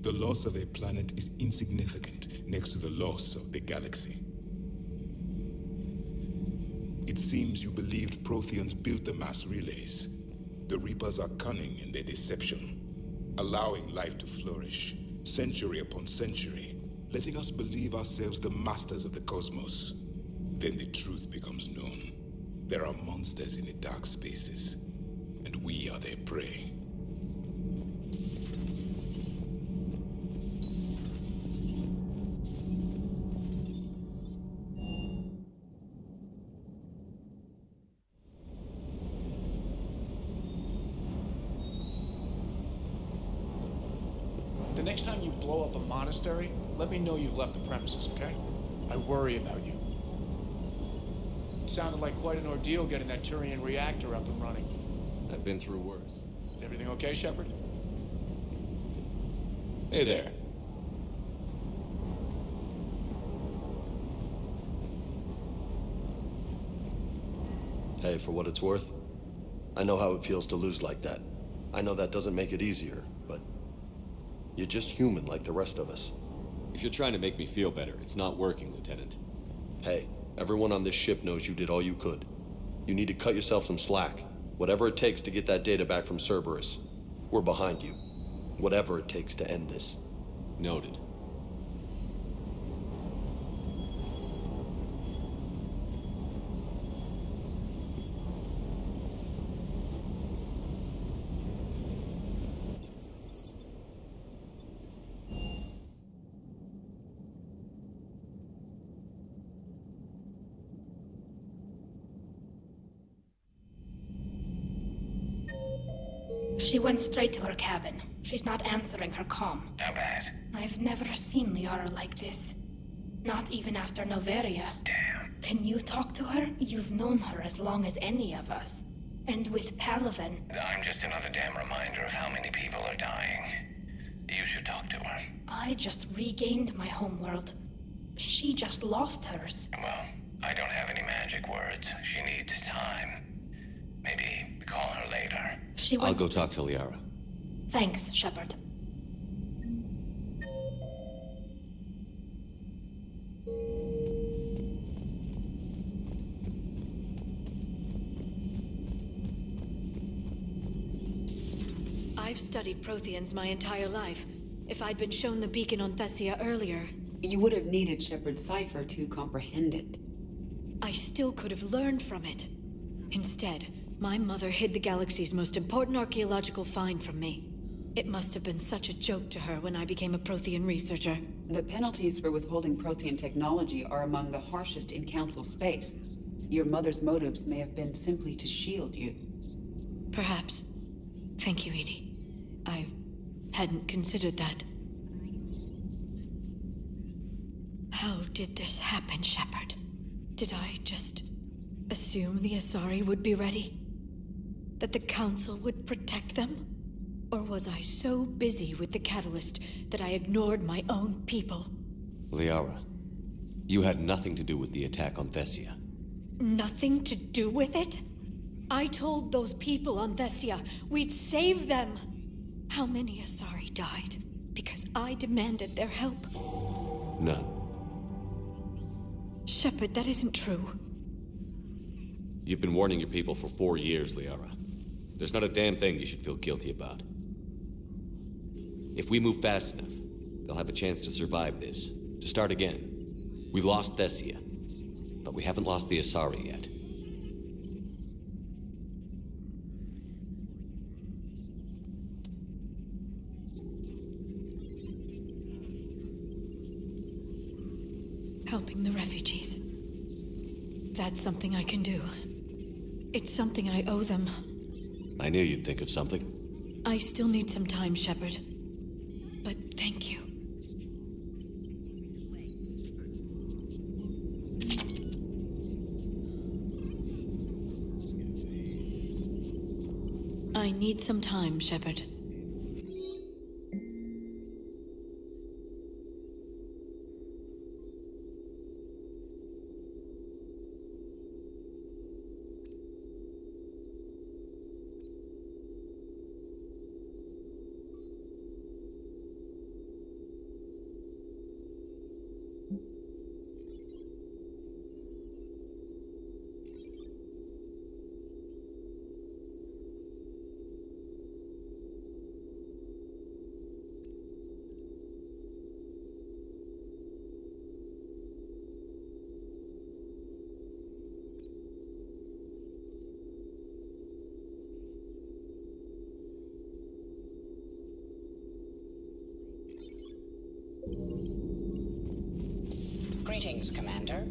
The loss of a planet is insignificant next to the loss of the galaxy. It seems you believed Protheans built the mass relays. The Reapers are cunning in their deception, allowing life to flourish, century upon century, letting us believe ourselves the masters of the cosmos. Then the truth becomes known. There are monsters in the dark spaces, and we are their prey. The next time you blow up a monastery, let me know you've left the premises, okay? I worry about you. It sounded like quite an ordeal getting that Turian reactor up and running. I've been through worse. Everything okay, Shepard? Hey there. Hey, for what it's worth, I know how it feels to lose like that. I know that doesn't make it easier, but you're just human like the rest of us. If you're trying to make me feel better, it's not working, Lieutenant. Hey, everyone on this ship knows you did all you could. You need to cut yourself some slack. Whatever it takes to get that data back from Cerberus. We're behind you. Whatever it takes to end this. Noted. She went straight to her cabin. She's not answering her comm. How bad? I've never seen Liara like this. Not even after Noveria. Damn. Can you talk to her? You've known her as long as any of us. And with Palaven... I'm just another damn reminder of how many people are dying. You should talk to her. I just regained my homeworld. She just lost hers. Well, I don't have any magic words. She needs time. Maybe call her later. I'll go talk to Liara. Thanks, Shepard. I've studied Protheans my entire life. If I'd been shown the beacon on Thessia earlier... You would have needed Shepard's cipher to comprehend it. I still could have learned from it. Instead, my mother hid the galaxy's most important archaeological find from me. It must have been such a joke to her when I became a Prothean researcher. The penalties for withholding Prothean technology are among the harshest in Council space. Your mother's motives may have been simply to shield you. Perhaps. Thank you, Edie. I hadn't considered that. How did this happen, Shepard? Did I just assume the Asari would be ready? That the Council would protect them? Or was I so busy with the Catalyst that I ignored my own people? Liara, you had nothing to do with the attack on Thessia. Nothing to do with it? I told those people on Thessia we'd save them. How many Asari died because I demanded their help? None. Shepard, that isn't true. You've been warning your people for 4 years, Liara. There's not a damn thing you should feel guilty about. If we move fast enough, they'll have a chance to survive this, to start again. We lost Thessia, but we haven't lost the Asari yet. Helping the refugees. That's something I can do. It's something I owe them. I knew you'd think of something. I still need some time, Shepard. But thank you. I need some time, Shepard. Greetings, Commander.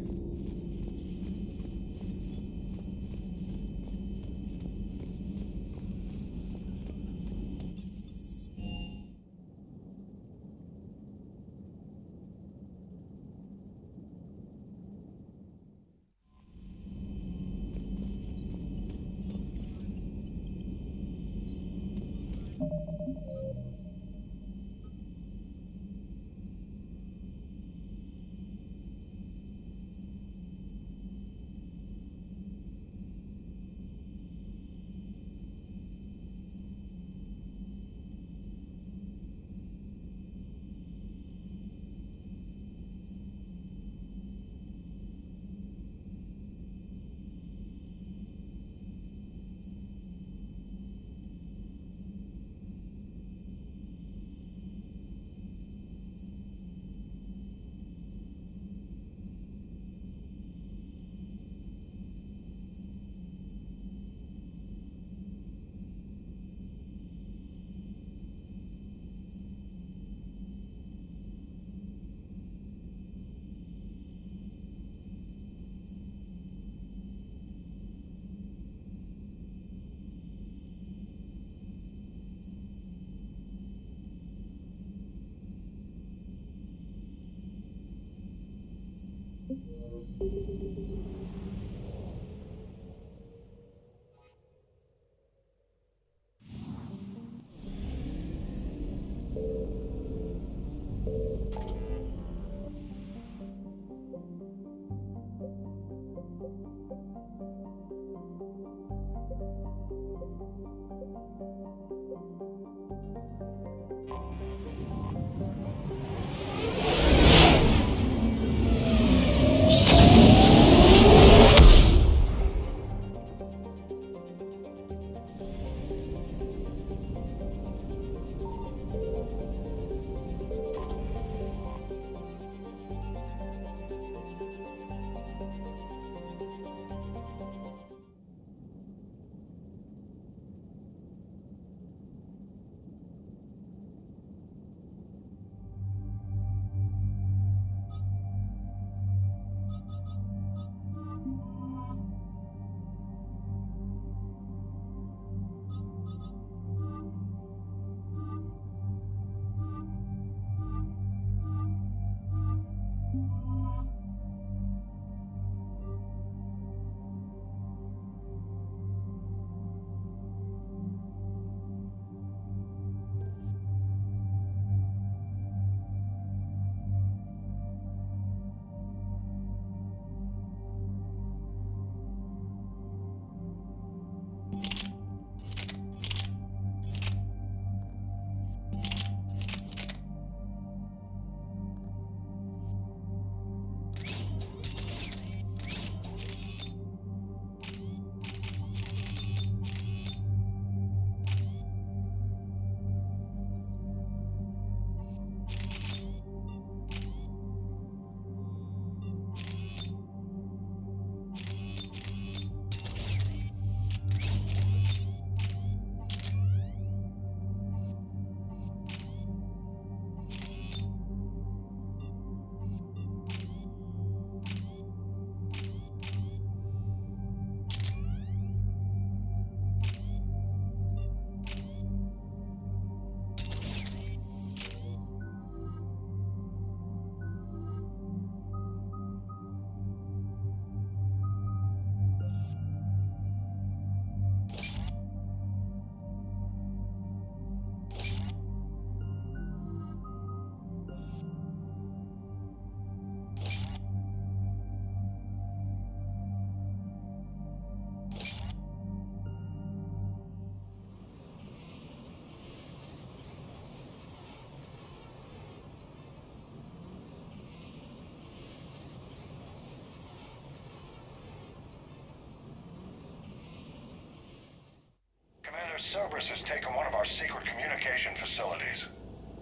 Cerberus has taken one of our secret communication facilities.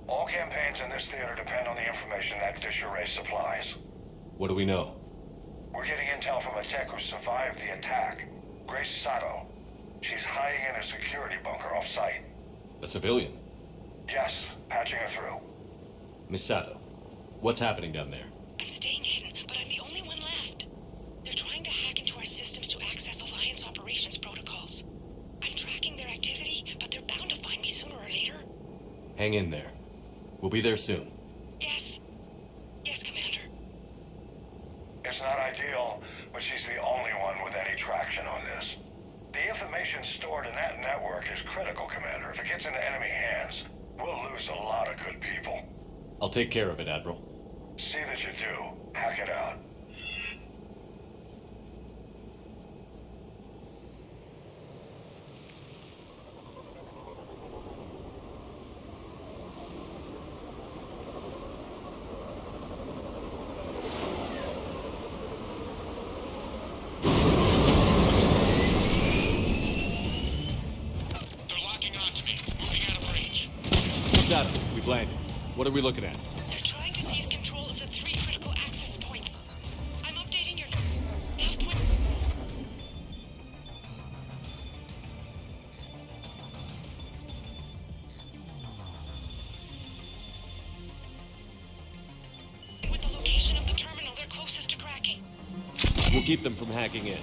All campaigns in this theater depend on the information that dish array supplies. What do we know? We're getting intel from a tech who survived the attack. Grace Sato. She's hiding in a security bunker off-site. A civilian? Yes, patching her through. Miss Sato, what's happening down there? I'm staying hidden, but I'm the only one left. They're trying to hack into our systems to access Alliance operations protocols. I'm tracking their activity, but they're bound to find me sooner or later. Hang in there. We'll be there soon. Yes. Yes, Commander. It's not ideal, but she's the only one with any traction on this. The information stored in that network is critical, Commander. If it gets into enemy hands, we'll lose a lot of good people. I'll take care of it, Admiral. See that you do. Hack it out. We've landed. What are we looking at? They're trying to seize control of the 3 critical access points. I'm updating your nav point. With the location of the terminal, they're closest to cracking. We'll keep them from hacking in.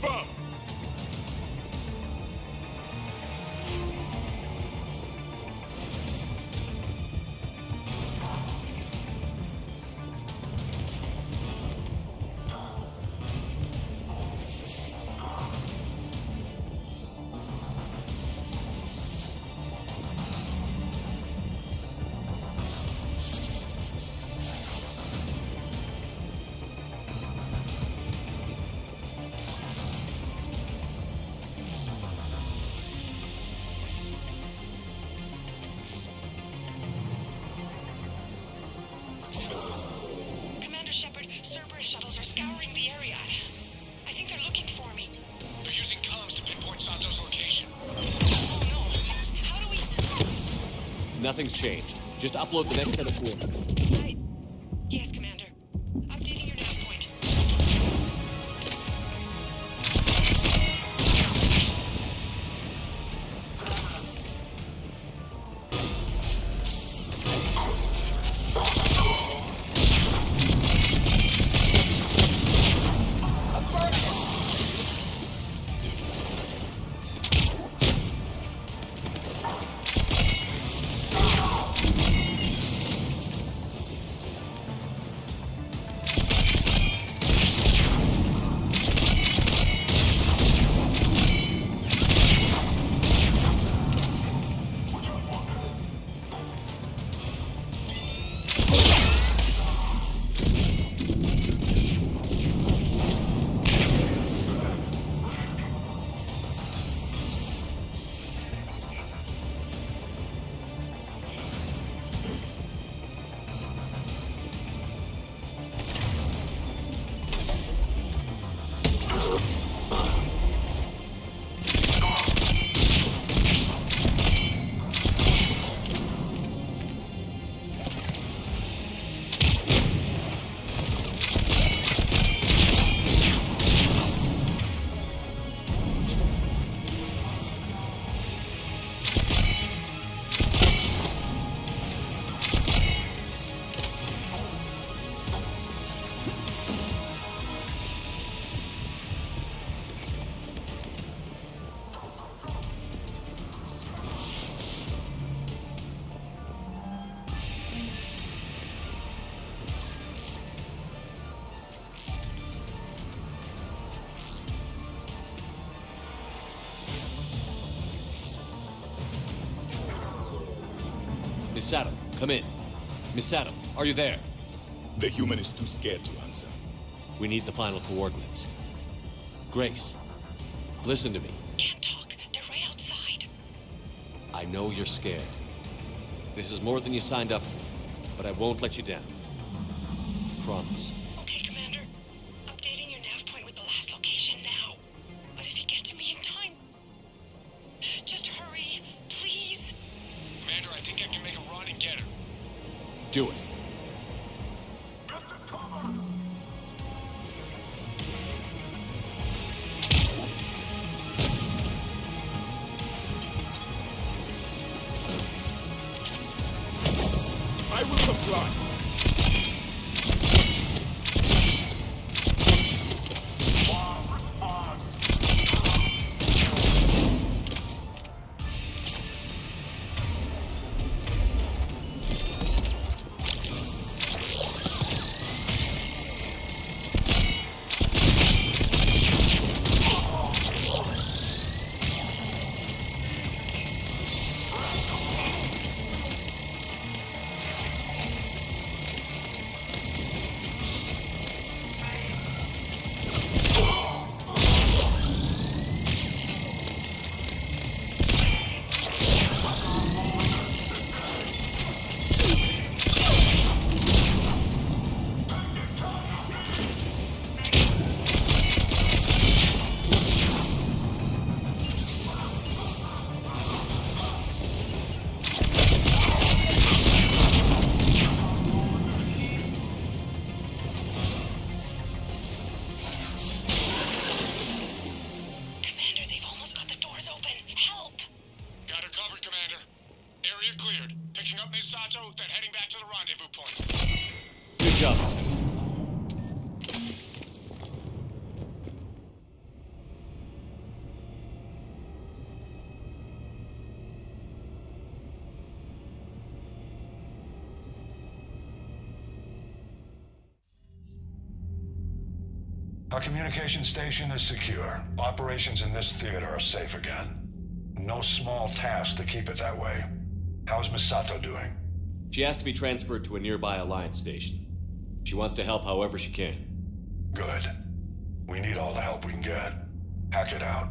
confirmed. Commander Shepard, Cerberus shuttles are scouring the area. I think they're looking for me. They're using comms to pinpoint Santo's location. Oh no. How do we... Nothing's changed. Just upload the next set of coordinates. Yes, Commander. Updating your nav point. Miss Sato, come in. Miss Sato, are you there? The human is too scared to answer. We need the final coordinates. Grace, listen to me. Can't talk. They're right outside. I know you're scared. This is more than you signed up for, but I won't let you down. Promise. Okay, Commander. Updating your nav point with the last location now. But if you get to me in time... Just hurry, please. Commander, I think I can make a run and get her. Do it. I will comply. then heading back to the rendezvous point. Good job. Our communication station is secure. Operations in this theater are safe again. No small task to keep it that way. How's Misato doing? She has to be transferred to a nearby Alliance station. She wants to help however she can. Good. We need all the help we can get. Hack it out.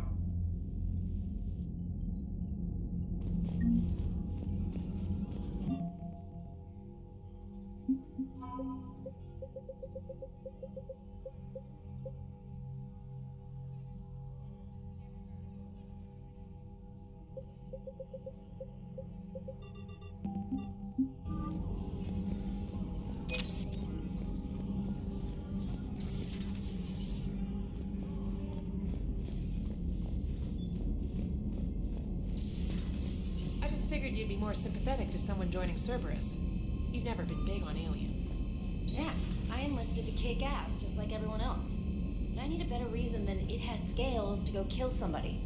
I just figured you'd be more sympathetic to someone joining Cerberus. You've never been big on aliens. Yeah, I enlisted to kick ass, just like everyone else. But I need a better reason than it has scales to go kill somebody.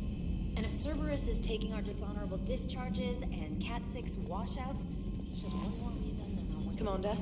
And if Cerberus is taking our dishonorable discharges and Cat 6 washouts, it's just one more reason than I want to... Commander?